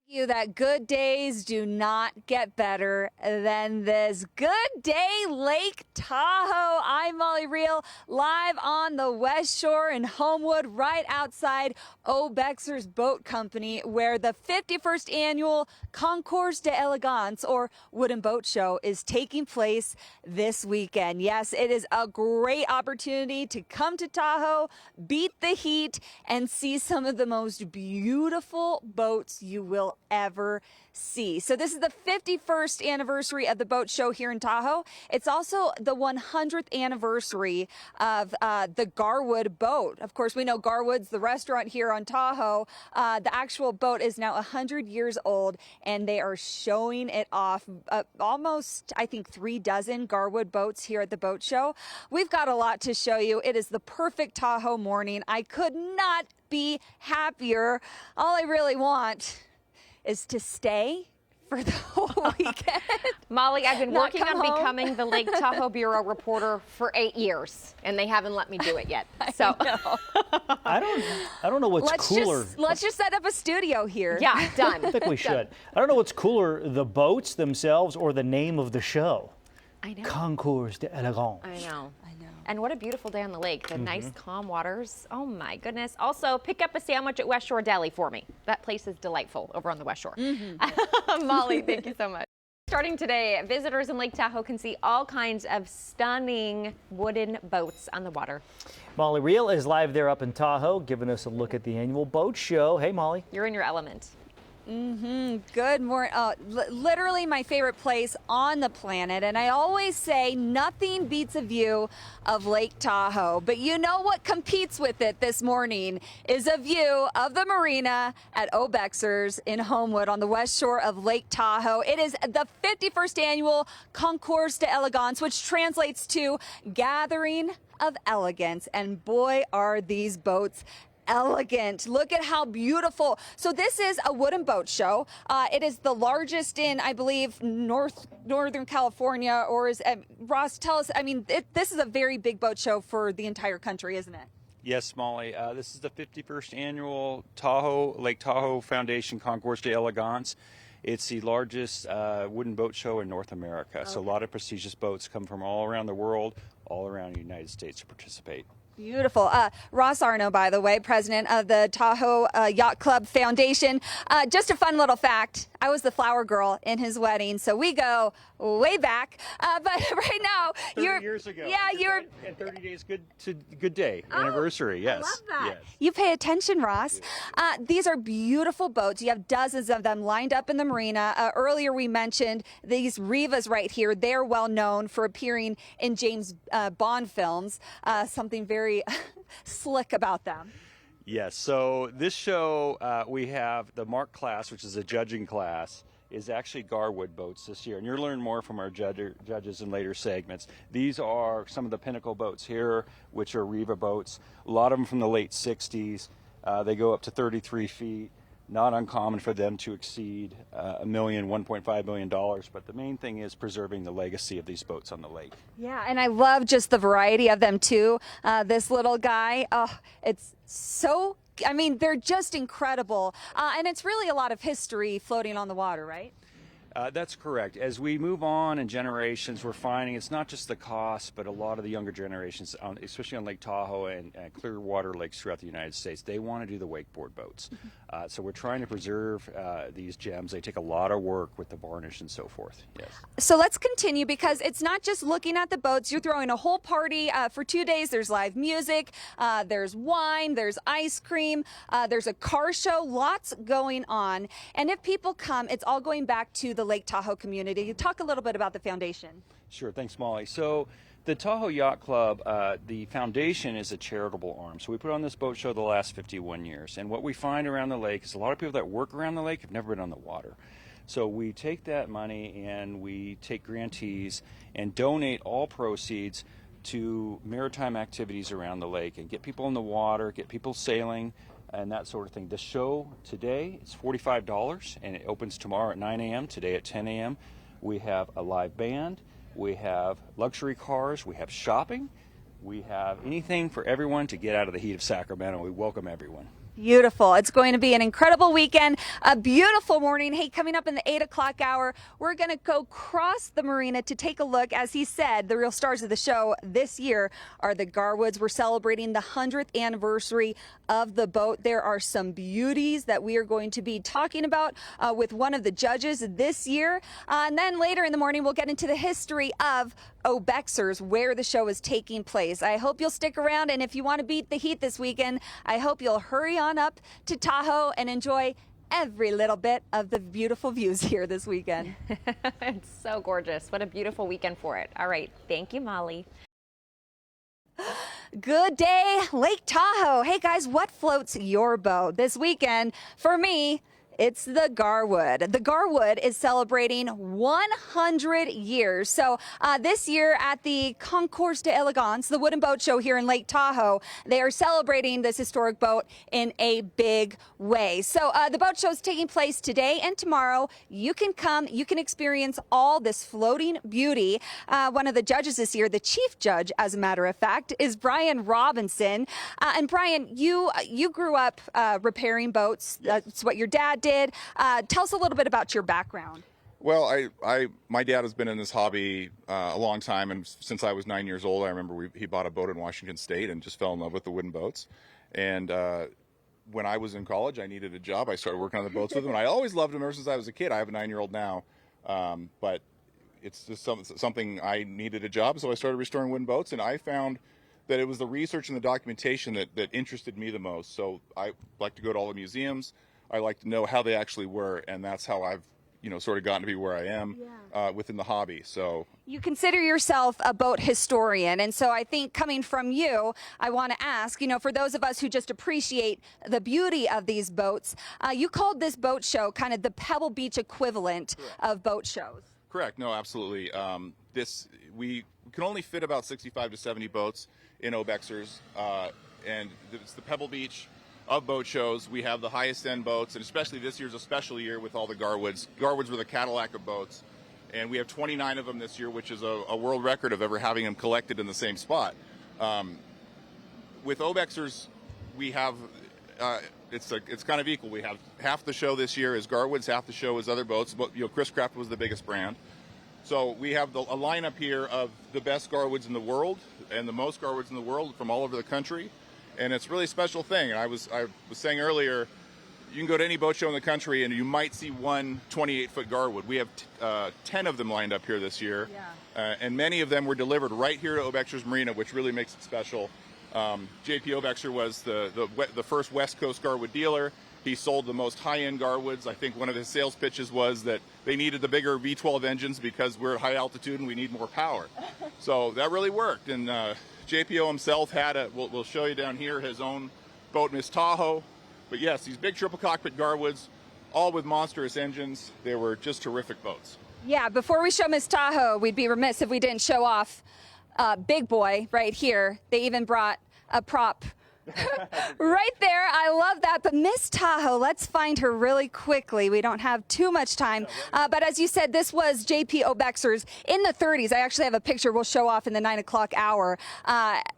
You that good days do not get better than this. Good day, Lake Tahoe. I'm Molly Reel, live on the West Shore in Homewood, right outside Obexer's Boat Company, where the 51st annual Concours d'Elegance, or Wooden Boat Show, is taking place this weekend. Yes, it is a great opportunity to come to Tahoe, beat the heat, and see some of the most beautiful boats you will ever see. So this is the 51st anniversary of the boat show here in Tahoe. It's also the 100th anniversary of the Garwood boat. Of course, we know Garwood's the restaurant here on Tahoe. The actual boat is now 100 years old, and they are showing it off. Almost, I think, 3 dozen Garwood boats here at the boat show. We've got a lot to show you. It is the perfect Tahoe morning. I could not be happier. All I really want is to stay for the whole weekend. Molly, I've been working on home. becoming the Lake Tahoe Bureau reporter for 8 years, and they haven't let me do it yet. So I don't know what's cooler. Let's just set up a studio here. yeah, done. I think we should. I don't know what's cooler, the boats themselves or the name of the show. I know. Concours d'Elegance. I know. And what a beautiful day on the lake. The nice, calm waters. Oh, my goodness. Also, pick up a sandwich at West Shore Deli for me. That place is delightful over on the West Shore. Molly, thank you so much. Starting today, visitors in Lake Tahoe can see all kinds of stunning wooden boats on the water. Molly Reel is live there up in Tahoe, giving us a look at the annual boat show. Hey, Molly. You're in your element. Good morning. Literally my favorite place on the planet. And I always say nothing beats a view of Lake Tahoe. But you know what competes with it this morning is a view of the marina at Obexer's in Homewood on the west shore of Lake Tahoe. It is the 51st annual Concours d'Elegance, which translates to Gathering of Elegance. And boy, are these boats elegant. Look at how beautiful. So this is a wooden boat show. It is the largest in, I believe, Northern California, or is Ross, tell us, I mean, this is a very big boat show for the entire country, isn't it? Yes, Molly. This is the 51st annual Lake Tahoe Foundation Concours d'Elegance. It's the largest wooden boat show in North America. Okay. So a lot of prestigious boats come from all around the world, all around the United States to participate. Beautiful. Ross Arno, by the way, president of the Tahoe Yacht Club Foundation. Just a fun little fact. I was the flower girl in his wedding, so we go way back. But right now, 30 years ago. Yeah, you're. And 30 days good day anniversary. Yes. I love that. Yes. You pay attention, Ross. These are beautiful boats. You have dozens of them lined up in the marina. Earlier, we mentioned these Rivas right here. They're well known for appearing in James Bond films. Something very slick about them. Yes, so this show, we have the Mark class, which is a judging class, is actually Garwood boats this year. And you'll learn more from our judges in later segments. These are some of the pinnacle boats here, which are Riva boats. A lot of them from the late 60s. They go up to 33 feet. Not uncommon for them to exceed $1.5 million, but the main thing is preserving the legacy of these boats on the lake. Yeah, and I love just the variety of them too. This little guy, it's so, I mean, they're just incredible. And it's really a lot of history floating on the water, right? That's correct. As we move on in generations, we're finding it's not just the cost, but a lot of the younger generations, especially on Lake Tahoe and clear water lakes throughout the United States, they want to do the wakeboard boats. So we're trying to preserve these gems. They take a lot of work with the varnish and so forth. Yes. So let's continue, because it's not just looking at the boats. You're throwing a whole party for 2 days. There's live music, there's wine, there's ice cream, there's a car show, lots going on. And if people come, it's all going back to the Lake Tahoe community. Talk a little bit about the foundation. Sure, thanks, Molly. So the Tahoe Yacht Club, the foundation is a charitable arm. So we put on this boat show the last 51 years. And what we find around the lake is a lot of people that work around the lake have never been on the water. So we take that money and we take grantees and donate all proceeds to maritime activities around the lake and get people in the water, get people sailing, and that sort of thing. The show today is $45, and it opens tomorrow at 9 a.m., today at 10 a.m. We have a live band, we have luxury cars, we have shopping, we have anything for everyone to get out of the heat of Sacramento. We welcome everyone. Beautiful. It's going to be an incredible weekend, a beautiful morning. Hey, coming up in the 8 o'clock hour, we're going to go cross the marina to take a look. As he said, the real stars of the show this year are the Garwoods. We're celebrating the 100th anniversary of the boat. There are some beauties that we are going to be talking about with one of the judges this year. And then later in the morning, we'll get into the history of Obexers, where the show is taking place. I hope you'll stick around, and if you want to beat the heat this weekend, I hope you'll hurry on up to Tahoe and enjoy every little bit of the beautiful views here this weekend. It's so gorgeous. What a beautiful weekend for it. All right. Thank you, Molly. Good day, Lake Tahoe. Hey guys, what floats your boat this weekend? For me, it's the Garwood. The Garwood is celebrating 100 years. So this year at the Concours d'Elegance, the wooden boat show here in Lake Tahoe, they are celebrating this historic boat in a big way. So the boat show is taking place today and tomorrow. You can come, you can experience all this floating beauty. One of the judges this year, the chief judge, as a matter of fact, is Brian Robinson. And Brian, you grew up repairing boats. That's what your dad did. Tell us a little bit about your background. Well, my dad has been in this hobby a long time, and since I was 9 years old, I remember he bought a boat in Washington State and just fell in love with the wooden boats. And when I was in college, I needed a job. I started working on the boats with him, and I always loved them ever since I was a kid. I have a 9-year-old now, but it's just something I needed a job, so I started restoring wooden boats, and I found that it was the research and the documentation that interested me the most. So I like to go to all the museums. I like to know how they actually were, and that's how I've, sort of gotten to be where I am within the hobby. So you consider yourself a boat historian, and so I think coming from you, I want to ask, for those of us who just appreciate the beauty of these boats, you called this boat show kind of the Pebble Beach equivalent of boat shows. Correct. No, absolutely. We can only fit about 65 to 70 boats in Obexers, and it's the Pebble Beach of boat shows. We have the highest end boats, and especially this year's a special year with all the Garwoods. Garwoods were the Cadillac of boats, and we have 29 of them this year, which is a world record of ever having them collected in the same spot. With Obexers, we have it's kind of equal. We have half the show this year is Garwoods, half the show is other boats. But Chris Craft was the biggest brand. So we have a lineup here of the best Garwoods in the world and the most Garwoods in the world from all over the country. And it's a really special thing. And I was saying earlier, you can go to any boat show in the country and you might see one 28-foot Garwood. We have 10 of them lined up here this year. Yeah. And many of them were delivered right here to Obexers Marina, which really makes it special. J.P. Obexer was the first West Coast Garwood dealer. He sold the most high-end Garwoods. I think one of his sales pitches was that they needed the bigger V12 engines because we're at high altitude and we need more power. So that really worked. And JPO himself had we'll show you down here, his own boat, Miss Tahoe. But yes, these big triple cockpit Garwoods, all with monstrous engines. They were just terrific boats. Yeah, before we show Miss Tahoe, we'd be remiss if we didn't show off Big Boy right here. They even brought a prop right there. I love that. But Miss Tahoe, let's find her really quickly. We don't have too much time. But as you said, this was J.P. Obexer's in the 30s. I actually have a picture we'll show off in the 9 o'clock hour.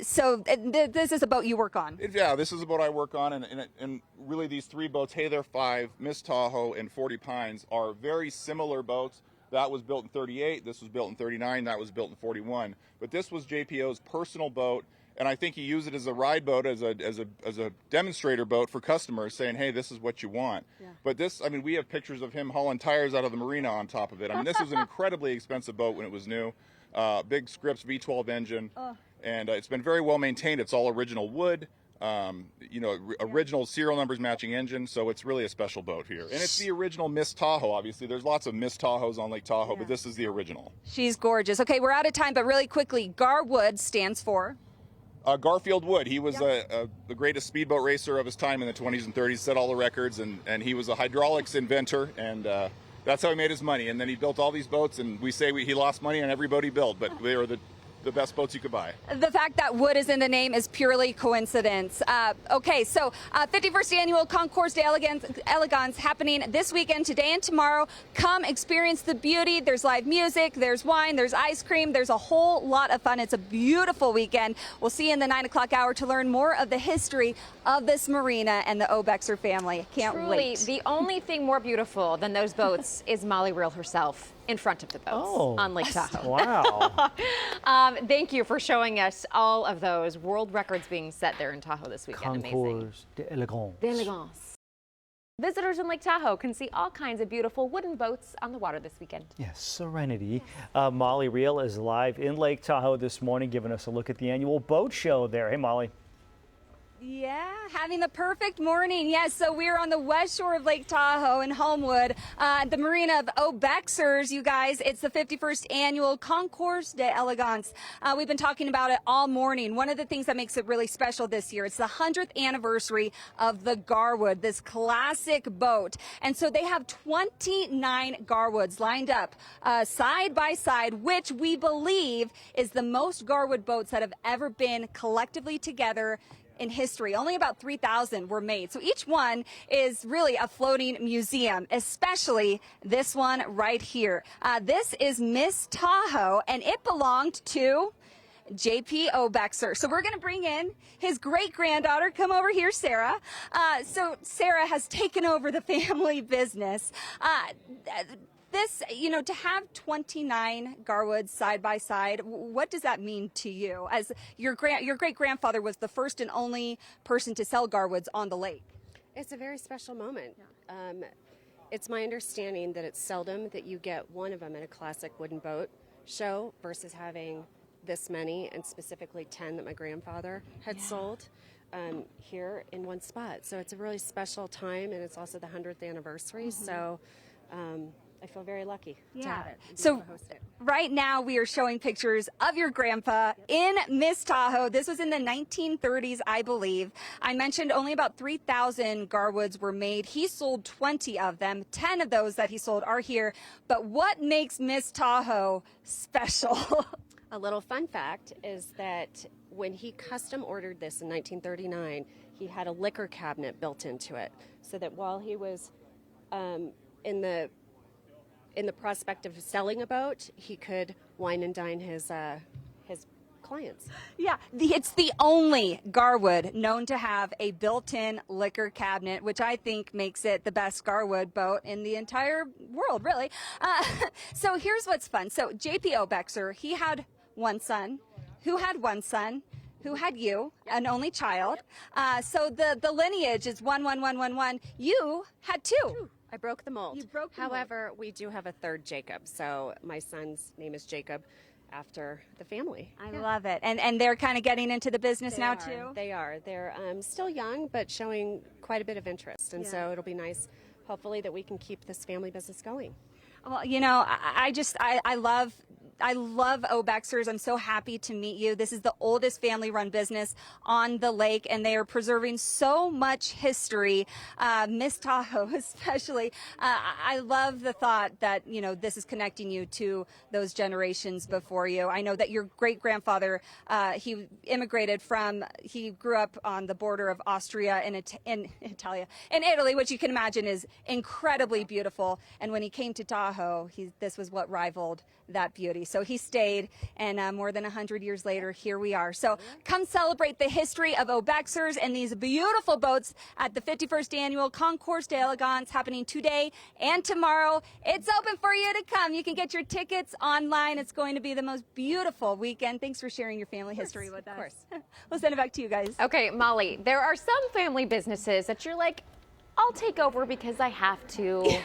So this is a boat you work on. Yeah, this is a boat I work on. And really these three boats, Hey There 5, Miss Tahoe, and 40 Pines, are very similar boats. That was built in 38. This was built in 39. That was built in 41. But this was JPO's personal boat. And I think he used it as a ride boat, as a demonstrator boat for customers, saying, hey, this is what you want. Yeah. But this, we have pictures of him hauling tires out of the marina on top of it. This was an incredibly expensive boat when it was new. Big Scripps V12 engine. And it's been very well maintained. It's all original wood, original serial numbers matching engine. So it's really a special boat here. And it's the original Miss Tahoe, obviously. There's lots of Miss Tahoes on Lake Tahoe, but this is the original. She's gorgeous. Okay, we're out of time, but really quickly, Garwood stands for? Garfield Wood. He was the greatest speedboat racer of his time in the 20s and 30s, set all the records, and he was a hydraulics inventor, and that's how he made his money. And then he built all these boats, and we say he lost money on every boat he built, but they were the the best boats you could buy. The fact that wood is in the name is purely coincidence. Okay, so 51st Annual Concours d'Elegance happening this weekend, today and tomorrow. Come experience the beauty. There's live music, there's wine, there's ice cream, there's a whole lot of fun. It's a beautiful weekend. We'll see you in the 9 o'clock hour to learn more of the history of this marina and the Obexer family. Can't wait. The only thing more beautiful than those boats is Molly Real herself in front of the boats on Lake Tahoe. Wow. Thank you for showing us all of those world records being set there in Tahoe this weekend. Concours d'Elegance. D'Elegance. Visitors in Lake Tahoe can see all kinds of beautiful wooden boats on the water this weekend. Yes, serenity. Molly Real is live in Lake Tahoe this morning, giving us a look at the annual boat show there. Hey, Molly. Yeah, having the perfect morning. Yes, so we're on the west shore of Lake Tahoe in Homewood, the marina of Obexers, you guys. It's the 51st Annual Concours d'Elegance. We've been talking about it all morning. One of the things that makes it really special this year, it's the 100th anniversary of the Garwood, this classic boat. And so they have 29 Garwoods lined up side by side, which we believe is the most Garwood boats that have ever been collectively together in history. Only about 3,000 were made. So each one is really a floating museum, especially this one right here. This is Miss Tahoe, and it belonged to J.P. Obexer. So we're going to bring in his great-granddaughter. Come over here, Sarah. So Sarah has taken over the family business. This, to have 29 Garwoods side by side, what does that mean to you? As your great-grandfather was the first and only person to sell Garwoods on the lake. It's a very special moment. It's my understanding that it's seldom that you get one of them in a classic wooden boat show versus having this many, and specifically 10 that my grandfather had sold here in one spot. So it's a really special time, and it's also the 100th anniversary. So I feel very lucky to have it. So to host it. Right now we are showing pictures of your grandpa in Miss Tahoe. This was in the 1930s, I believe. I mentioned only about 3,000 Garwoods were made. He sold 20 of them. 10 of those that he sold are here. But what makes Miss Tahoe special? A little fun fact is that when he custom ordered this in 1939, he had a liquor cabinet built into it, so that while he was in the prospect of selling a boat, he could wine and dine his clients. Yeah, it's the only Garwood known to have a built-in liquor cabinet, which I think makes it the best Garwood boat in the entire world, really. So here's what's fun. So J.P. Obexer, he had one son, who had one son, who had you, an only child. So the lineage is 1, 1, 1, 1, 1. You had two. I broke the mold. You broke the mold. However, we do have a third Jacob, so my son's name is Jacob after the family. I love it. And they're kind of getting into the business now, They are. too? They are. They're still young, but showing quite a bit of interest, and so it'll be nice, hopefully, that we can keep this family business going. Well, I love Obexers. I'm so happy to meet you. This is the oldest family-run business on the lake, and they are preserving so much history. Miss Tahoe, especially. I love the thought that this is connecting you to those generations before you. I know that your great-grandfather, he grew up on the border of Austria and in Italy, which you can imagine is incredibly beautiful. And when he came to Tahoe, this was what rivaled that beauty. So he stayed, and more than 100 years later, here we are. So come celebrate the history of Obexers and these beautiful boats at the 51st Annual Concours d'Elegance happening today and tomorrow. It's open for you to come. You can get your tickets online. It's going to be the most beautiful weekend. Thanks for sharing your family history with us. Of course. We'll send it back to you guys. Okay, Molly, there are some family businesses that you're like, I'll take over because I have to.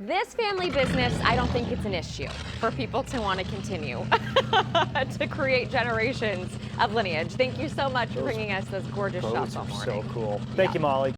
This family business, I don't think it's an issue for people to want to continue to create generations of lineage. Thank you so much for bringing us those gorgeous shots all Boats are morning. so cool. Thank you, Molly.